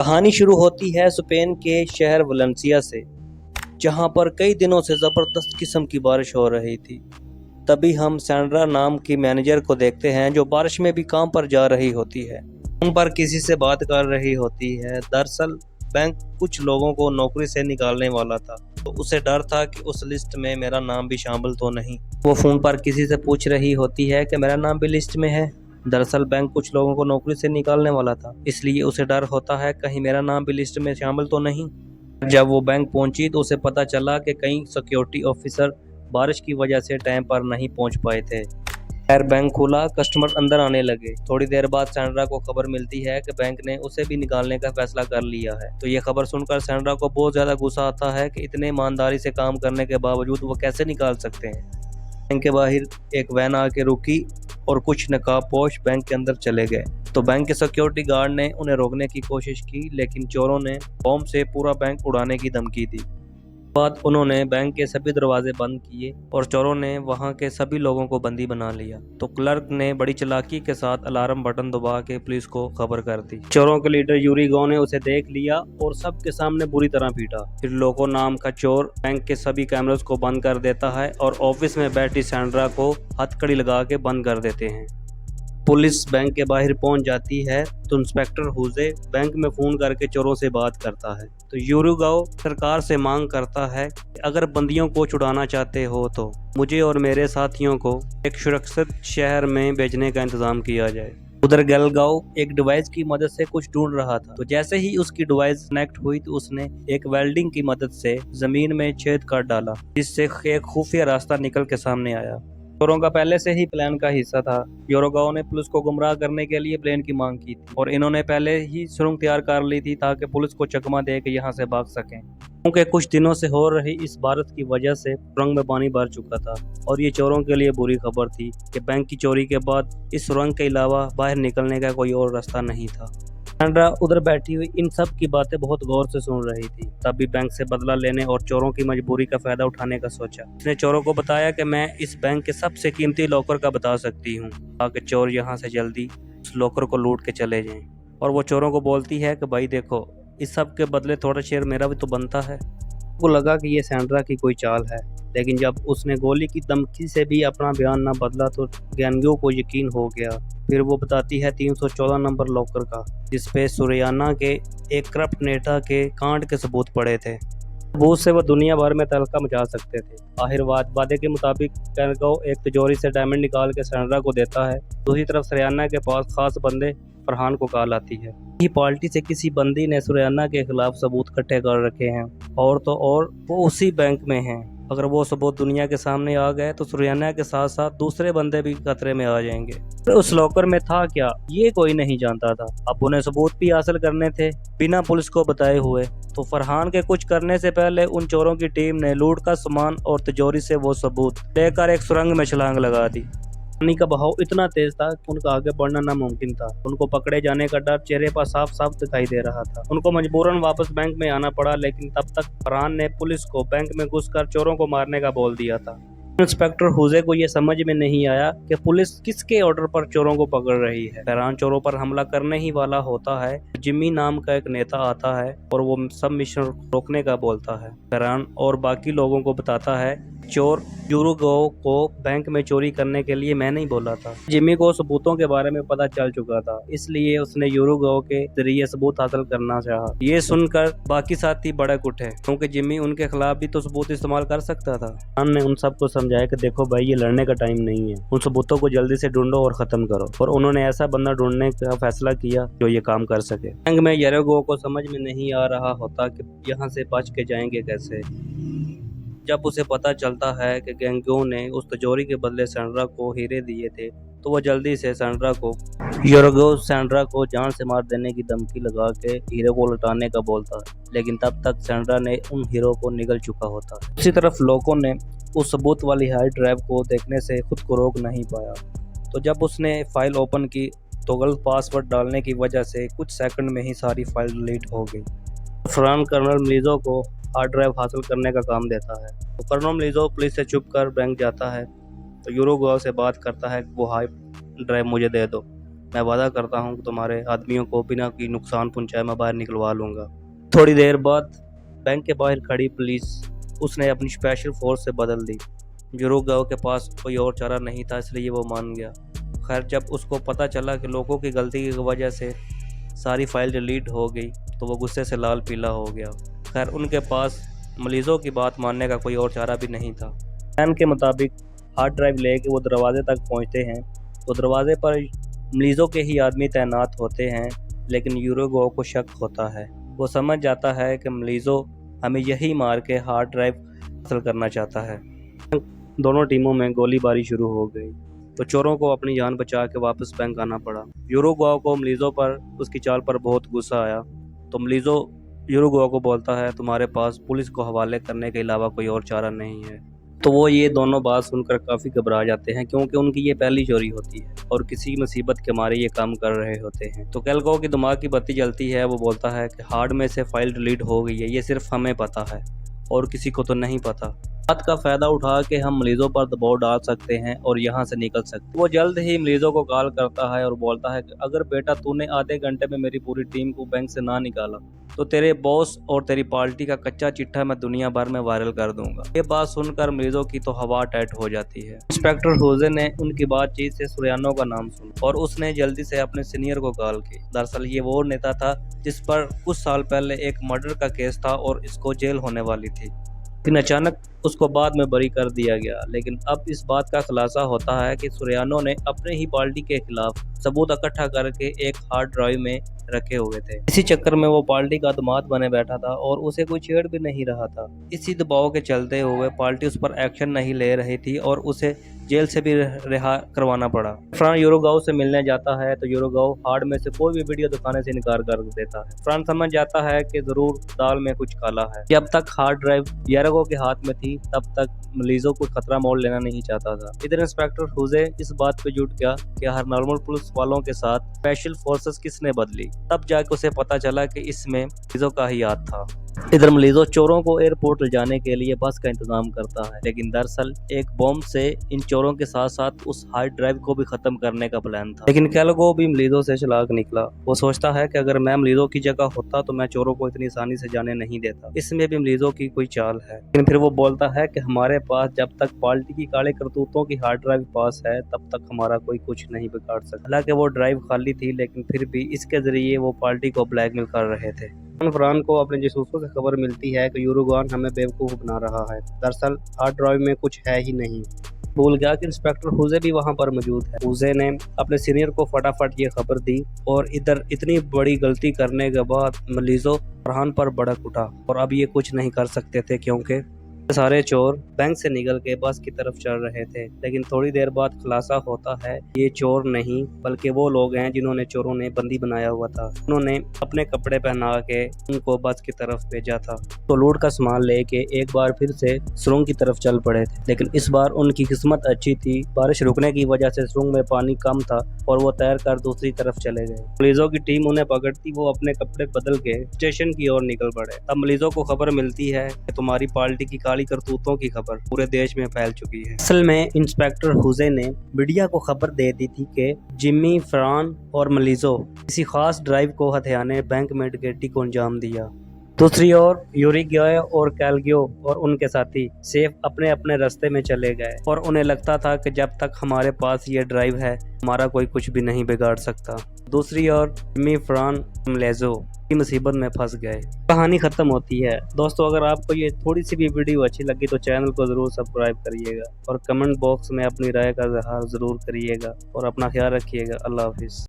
कहानी शुरू होती है स्पेन के शहर वलेंसिया से, जहां पर कई दिनों से जबरदस्त किस्म की बारिश हो रही थी। तभी हम सैंड्रा नाम की मैनेजर को देखते हैं, जो बारिश में भी काम पर जा रही होती है। फोन पर किसी से बात कर रही होती है। दरअसल बैंक कुछ लोगों को नौकरी से निकालने वाला था, तो उसे डर था कि उस लिस्ट में मेरा नाम भी शामिल तो नहीं। वो फोन पर किसी से पूछ रही होती है कि मेरा नाम भी लिस्ट में है। दरअसल बैंक कुछ लोगों को नौकरी से निकालने वाला था, इसलिए उसे डर होता है कहीं मेरा नाम भी लिस्ट में शामिल तो नहीं। जब वो बैंक पहुंची तो उसे पता चला कि कई सिक्योरिटी ऑफिसर बारिश की वजह से टाइम पर नहीं पहुंच पाए थे। खैर बैंक खुला, कस्टमर अंदर आने लगे। थोड़ी देर बाद सैंड्रा को खबर मिलती है कि बैंक ने उसे भी निकालने का फैसला कर लिया है। तो ये खबर सुनकर सैंड्रा को बहुत ज्यादा गुस्सा आता है कि इतने ईमानदारी से काम करने के बावजूद वो कैसे निकाल सकते हैं। बैंक के बाहर एक वैन आके रुकी और कुछ नकाबपोश बैंक के अंदर चले गए। तो बैंक के सिक्योरिटी गार्ड ने उन्हें रोकने की कोशिश की, लेकिन चोरों ने बम से पूरा बैंक उड़ाने की धमकी दी। बाद उन्होंने बैंक के सभी दरवाजे बंद किए और चोरों ने वहां के सभी लोगों को बंदी बना लिया। तो क्लर्क ने बड़ी चालाकी के साथ अलार्म बटन दबा के पुलिस को खबर कर दी। चोरों के लीडर यूरिगो ने उसे देख लिया और सबके सामने बुरी तरह पीटा। फिर लोको नाम का चोर बैंक के सभी कैमरों को बंद कर देता है और ऑफिस में बैठी सैंड्रा को हथकड़ी लगा के बंद कर देते हैं। पुलिस बैंक के बाहर पहुंच जाती है तो इंस्पेक्टर हुजे बैंक में फोन करके चोरों से बात करता है। तो यूरुगाओ सरकार से मांग करता है कि अगर बंदियों को छुड़ाना चाहते हो तो मुझे और मेरे साथियों को एक सुरक्षित शहर में भेजने का इंतजाम किया जाए। उधर गैलगाओ एक डिवाइस की मदद से कुछ ढूंढ रहा था। तो जैसे ही उसकी डिवाइस कनेक्ट हुई तो उसने एक वेल्डिंग की मदद से जमीन में छेद कर डाला, जिससे एक खुफिया रास्ता निकल के सामने आया। चोरों का पहले से ही प्लान का हिस्सा था। यूरोगाओ ने पुलिस को गुमराह करने के लिए प्लेन की मांग की थी और इन्होंने पहले ही सुरंग तैयार कर ली थी ताकि पुलिस को चकमा दे के यहाँ से भाग सकें। क्योंकि कुछ दिनों से हो रही इस बारिश की वजह से सुरंग में पानी भर चुका था और ये चोरों के लिए बुरी खबर थी कि बैंक की चोरी के बाद इस सुरंग के अलावा बाहर निकलने का कोई और रास्ता नहीं था। सैंड्रा उधर बैठी हुई इन सब की बातें बहुत गौर से सुन रही थी। तभी बैंक से बदला लेने और चोरों की मजबूरी का फायदा उठाने का सोचा। उसने चोरों को बताया कि मैं इस बैंक के सबसे कीमती लॉकर का बता सकती हूँ, ताकि चोर यहाँ से जल्दी उस लॉकर को लूट के चले जाएं। और वो चोरों को बोलती है कि भाई देखो, इस सब के बदले थोड़ा शेयर मेरा भी तो बनता है। को लगा कि ये सैंड्रा की कोई चाल है, लेकिन जब उसने गोली की धमकी से भी अपना बयान न बदला तो गैंगो को यकीन हो गया। फिर वो बताती है 314 नंबर लॉकर का, जिसपे सुरयाना के एक करप्ट नेता के कांड के सबूत पड़े थे। सबूत से वो दुनिया भर में तहलका मचा सकते थे। आखिर वादे के मुताबिक गैंगो एक तिजोरी से डायमंड निकाल के सैंड्रा को देता है। दूसरी तरफ सुरयाना के पास खास बंदे फरहान को कॉल आती है। ये पार्टी से किसी बंदी ने सुरयाना के खिलाफ सबूत इकट्ठे कर रखे हैं और तो और वो उसी बैंक में हैं। अगर वो सबूत दुनिया के सामने आ गए तो सुरयाना के साथ साथ दूसरे बंदे भी खतरे में आ जाएंगे। तो उस लॉकर में था क्या, ये कोई नहीं जानता था। अब उन्हें सबूत भी हासिल करने थे बिना पुलिस को बताए हुए। तो फरहान के कुछ करने से पहले उन चोरों की टीम ने लूट का सामान और तिजोरी से वो सबूत लेकर एक सुरंग में छलांग लगा दी। पानी का बहाव इतना तेज था कि उनका आगे बढ़ना नामुमकिन था। उनको पकड़े जाने का डर चेहरे पर साफ साफ दिखाई दे रहा था। उनको मजबूरन वापस बैंक में आना पड़ा, लेकिन तब तक फरहान ने पुलिस को बैंक में घुसकर चोरों को मारने का बोल दिया था। इंस्पेक्टर हुजे को यह समझ में नहीं आया कि पुलिस किसके ऑर्डर पर चोरों को पकड़ रही है। फरहान चोरों पर हमला करने ही वाला होता है। जिम्मी नाम का एक नेता आता है और वो सब मिशन रोकने का बोलता है। फरहान और बाकी लोगों को बताता है चोर यूरुगाओ को बैंक में चोरी करने के लिए मैं नहीं बोला था। जिम्मी को सबूतों के बारे में पता चल चुका था, इसलिए उसने यूरुगाओ के जरिए सबूत हासिल करना चाहा। ये सुनकर बाकी साथी भड़क उठे, क्योंकि जिम्मी उनके खिलाफ भी तो सबूत इस्तेमाल कर सकता था। हमने उन सबको समझाया कि देखो भाई, ये लड़ने का टाइम नहीं है, उन सबूतों को जल्दी से ढूंढो और खत्म करो। और उन्होंने ऐसा बंदा ढूंढने का फैसला किया जो ये काम कर सके। बैंक में यूरुगाओ को समझ में नहीं आ रहा होता कि यहाँ से बच के जाएंगे कैसे। जब उसे पता चलता है कि गैंगो ने उस तिजोरी के बदले सैंड्रा को हीरे दिए थे, तो वह जल्दी से यूरुगाओ सैंड्रा को जान से मार देने की धमकी लगा के हीरे को लौटाने का बोलता है। लेकिन तब तक सैंड्रा ने उन हीरो को निगल चुका होता है। दूसरी तरफ लोगों ने उस सबूत वाली हार्ड ड्राइव को देखने से खुद को रोक नहीं पाया। तो जब उसने फाइल ओपन की तो गलत पासवर्ड डालने की वजह से कुछ सेकंड में ही सारी फाइल डिलीट हो गई। फरहान कर्नल मिलीजो को हार्ड ड्राइव हासिल करने का काम देता है। तो कर्नल मिलीजो पुलिस से छुपकर बैंक जाता है। तो यूरुगाओ से बात करता है कि वो हार्ड ड्राइव मुझे दे दो। मैं वादा करता हूँ कि तुम्हारे आदमियों को बिना कोई नुकसान पहुँचाए मैं बाहर निकलवा लूँगा। थोड़ी देर बाद बैंक के बाहर खड़ी पुलिस उसने अपनी स्पेशल फोर्स से बदल दी। यूरोगांव के पास कोई और चारा नहीं था, इसलिए वो मान गया। खैर, जब उसको पता चला कि लोगों की गलती की वजह से सारी फाइल डिलीट हो गई तो वो गुस्से से लाल पीला हो गया। खैर, उनके पास मलीज़ों की बात मानने का कोई और चारा भी नहीं था। प्लान के मुताबिक हार्ड ड्राइव लेके वो दरवाजे तक पहुंचते हैं तो दरवाजे पर मलीज़ों के ही आदमी तैनात होते हैं, लेकिन यूरोगांव को शक होता है। वो समझ जाता है कि मलीज़ो हमें यही मार के हार्ड ड्राइव हासिल करना चाहता है। दोनों टीमों में गोलीबारी शुरू हो गई तो चोरों को अपनी जान बचा के वापस बैंक आना पड़ा। यूरोगांव को मलीज़ो पर उसकी चाल पर बहुत गुस्सा आया तो मलीज़ो यूरोगांव को बोलता है, तुम्हारे पास पुलिस को हवाले करने के अलावा कोई और चारा नहीं है। तो वो ये दोनों बात सुनकर काफ़ी घबरा जाते हैं, क्योंकि उनकी ये पहली चोरी होती है और किसी मुसीबत के मारे ये काम कर रहे होते हैं। तो कैल्को की दिमाग की बत्ती जलती है। वो बोलता है कि हार्ड में से फाइल डिलीट हो गई है, ये सिर्फ हमें पता है और किसी को तो नहीं पता। बात का फ़ायदा उठा के हम मरीजों पर दबाव डाल सकते हैं और यहाँ से निकल सकते। वो जल्द ही मरीजों को कॉल करता है और बोलता है कि अगर बेटा तूने आधे घंटे में मेरी पूरी टीम को बैंक से ना निकाला तो तेरे बॉस और तेरी पार्टी का कच्चा चिट्ठा मैं दुनिया भर में वायरल कर दूंगा। ये बात सुनकर मरीजों की तो हवा टाइट हो जाती है। इंस्पेक्टर हुजे ने उनकी बातचीत से सुरैनो का नाम सुना और उसने जल्दी से अपने सीनियर को कॉल की। दरअसल ये वो नेता था जिस पर कुछ साल पहले एक मर्डर का केस था और इसको जेल होने वाली थी, लेकिन अचानक उसको बाद में बरी कर दिया गया। लेकिन अब इस बात का खुलासा होता है कि सुरैनो ने अपने ही पार्टी के खिलाफ सबूत इकट्ठा करके एक हार्ड ड्राइव में रखे हुए थे। इसी चक्कर में वो पार्टी का दामाद बने बैठा था और उसे कोई छेड़ भी नहीं रहा था। इसी दबाव के चलते हुए पार्टी उस पर एक्शन नहीं ले रही थी और उसे जेल से भी रिहा करवाना पड़ा। फ्रांस यूरोगांव से मिलने जाता है तो यूरोगांव हार्ड में से कोई भी वीडियो दिखाने से इनकार कर देता है। फ्रांस समझ जाता है कि जरूर दाल में कुछ काला है। जब तक हार्ड ड्राइव यूरोगांव के हाथ में थी तब तक मलीज़ो को खतरा मोल लेना नहीं चाहता था। इधर इंस्पेक्टर हुजे इस बात पे जुट गया कि हर नॉर्मल पुलिस वालों के साथ स्पेशल फोर्सेस किसने बदली। तब जाके उसे पता चला कि इसमें मलीज़ो का ही हाथ था। इधर मलीज़ो चोरों को एयरपोर्ट ले जाने के लिए बस का इंतजाम करता है, लेकिन दरअसल एक बॉम्ब से इन चोरों के साथ साथ उस हार्ड ड्राइव को भी खत्म करने का प्लान था। लेकिन कैल्को भी मलीज़ो से चालाक निकला। वो सोचता है कि अगर मैं मलीज़ो की जगह होता तो मैं चोरों को इतनी आसानी से जाने नहीं देता। इसमें भी मलीज़ो की कोई चाल है। लेकिन फिर वो बोलता है कि हमारे पास जब तक पार्टी की काले करतूतों की हार्ड ड्राइव पास है तब तक हमारा कोई कुछ नहीं बिगाड़ सकता। हालांकि वो ड्राइव खाली थी, लेकिन फिर भी इसके जरिए वो पार्टी को ब्लैकमेल कर रहे थे। फरहान को अपने जासूसों से खबर मिलती है कि यूरोगान हमें बेवकूफ़ बना रहा है। दरअसल हार्ड ड्राइव में कुछ है ही नहीं। भूल गया कि इंस्पेक्टर हुजे भी वहां पर मौजूद है। हुजे ने अपने सीनियर को फटाफट ये खबर दी और इधर इतनी बड़ी गलती करने के बाद मलीज़ो फरहान पर भड़क उठा और अब ये कुछ नहीं कर सकते थे, क्योंकि सारे चोर बैंक से निकल के बस की तरफ चल रहे थे। लेकिन थोड़ी देर बाद खुलासा होता है ये चोर नहीं बल्कि वो लोग हैं जिन्होंने चोरों ने बंदी बनाया हुआ था। उन्होंने अपने कपड़े पहना के उनको बस की तरफ भेजा था। तो लूट का सामान लेके एक बार फिर से सुरंग की तरफ चल पड़े थे, लेकिन इस बार उनकी किस्मत अच्छी थी। बारिश रुकने की वजह से सुरंग में पानी कम था और वो तैर कर दूसरी तरफ चले गए। मलीज़ो की टीम उन्हें पकड़ती वो अपने कपड़े बदल के स्टेशन की ओर निकल पड़े। तब मलीज़ो को खबर मिलती है कि तुम्हारी पार्टी की काली करतूतों की खबर पूरे देश में फैल चुकी है। असल में इंस्पेक्टर हुजे ने मीडिया को खबर दे दी थी कि जिम्मी, फरहान और मलीज़ो किसी खास ड्राइव को हथियाने बैंक में डकैती को अंजाम दिया। दूसरी ओर यूरोगांव और कैल्को और उनके साथी सेफ अपने अपने रास्ते में चले गए और उन्हें लगता था कि जब तक हमारे पास ये ड्राइव है हमारा कोई कुछ भी नहीं बिगाड़ सकता। दूसरी ओर जिम्मी, फरहान, मलीज़ो की मुसीबत में फंस गए। कहानी खत्म होती है। दोस्तों, अगर आपको ये थोड़ी सी भी वीडियो अच्छी लगी तो चैनल को जरूर सब्सक्राइब करिएगा और कमेंट बॉक्स में अपनी राय का इजहार जरूर करिएगा और अपना ख्याल रखिएगा। अल्लाह हाफिज़।